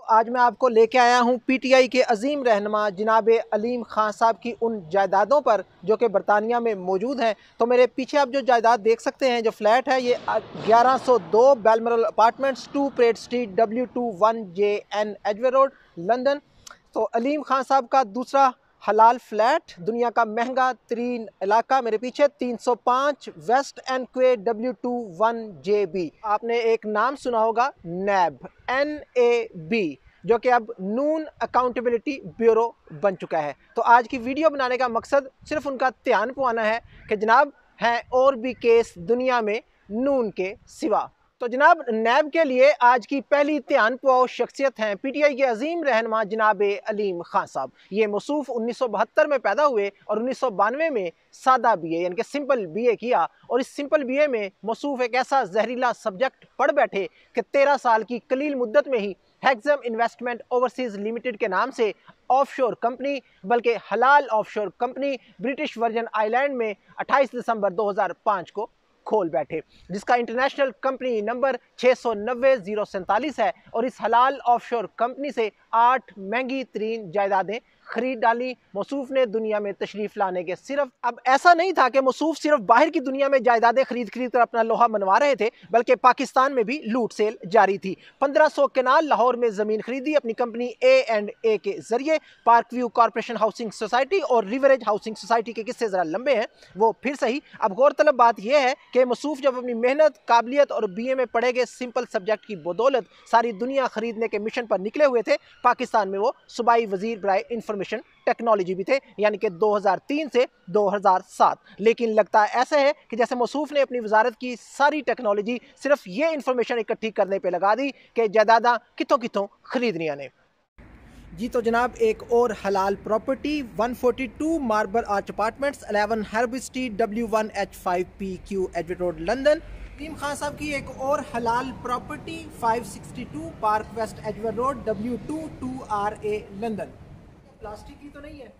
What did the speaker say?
आज मैं आपको लेके आया हूँ पीटीआई के अजीम रहनुमा जनाब अलीम खान साहब की उन जायदादों पर जो कि बरतानिया में मौजूद हैं। तो मेरे पीछे आप जो जायदाद देख सकते हैं, जो फ्लैट है, ये 1102 Balmoral apartments, 2 Parade Street, W21JN एजवे रोड, लंदन। तो अलीम खान साहब का दूसरा हलाल फ्लैट, दुनिया का महंगा तरीन इलाका, मेरे पीछे 305 वेस्ट एंड क्वे, W21JB। आपने एक नाम सुना होगा, नैब, NAB, जो कि अब नून अकाउंटेबिलिटी ब्यूरो बन चुका है। तो आज की वीडियो बनाने का मकसद सिर्फ उनका ध्यान पाना है कि जनाब हैं और भी केस दुनिया में नून के सिवा। तो जनाब नैब के लिए आज की पहली ध्यान पाओ शख्सियत हैं पीटीआई के अजीम रहनुमा जनाब अलीम खान साहब। ये मौसूफ 1972 में पैदा हुए और 1992 में सादा बीए यानी कि सिंपल बीए किया, और इस सिंपल बीए में मौसूफ एक ऐसा जहरीला सब्जेक्ट पढ़ बैठे कि 13 साल की कलील मुद्दत में ही हेक्सम इन्वेस्टमेंट ओवरसीज लिमिटेड के नाम से ऑफशोर कंपनी, बल्कि हलाल offshore company, British version island में 28 दिसंबर 2005 को खोल बैठे, जिसका इंटरनेशनल कंपनी नंबर 690-047 है। और इस हलाल ऑफशोर कंपनी से 8 महंगी तरीन जायदादें खरीद डाली मौसूफ ने दुनिया में तशरीफ लाने के सिर्फ। अब ऐसा नहीं था कि मौसूफ सिर्फ बाहर की दुनिया में जायदादें खरीद कर अपना लोहा मनवा रहे थे, बल्कि पाकिस्तान में भी लूट सेल जारी थी। 1500 केनाल लाहौर में जमीन खरीदी अपनी कंपनी A&A के जरिए। Park view corporation housing society और रिवरेज हाउसिंग सोसाइटी के किस्से जरा लंबे हैं, वो फिर सही। अब गौरतलब बात यह है कि मौसूफ जब अपनी मेहनत, काबिलियत और बीए में पढ़े गए सिंपल सब्जेक्ट की बदौलत सारी दुनिया खरीदने के मिशन पर निकले हुए थे, पाकिस्तान में वो सूबाई वजीर बराए इंफॉर्मेशन टेक्नोलॉजी भी थे, यानी कि 2003 से 2007। लेकिन लगता ऐसा है कि जैसे मौसूफ ने अपनी वजारत की सारी टेक्नोलॉजी सिर्फ ये इंफॉर्मेशन इकट्ठी करने पे लगा दी कि जायदादा कितों कितों खरीदनी आने। जी तो जनाब एक और हलाल property, 142 Marble Arch apartments, 11 Herb Street, W1H5PQ एडवे रोड, लंदन। अलीम खान साहब की एक और हलाल प्रॉपर्टी, 562 पार्क वेस्ट एजवे रोड, W22RA, लंदन। प्लास्टिक की तो नहीं है?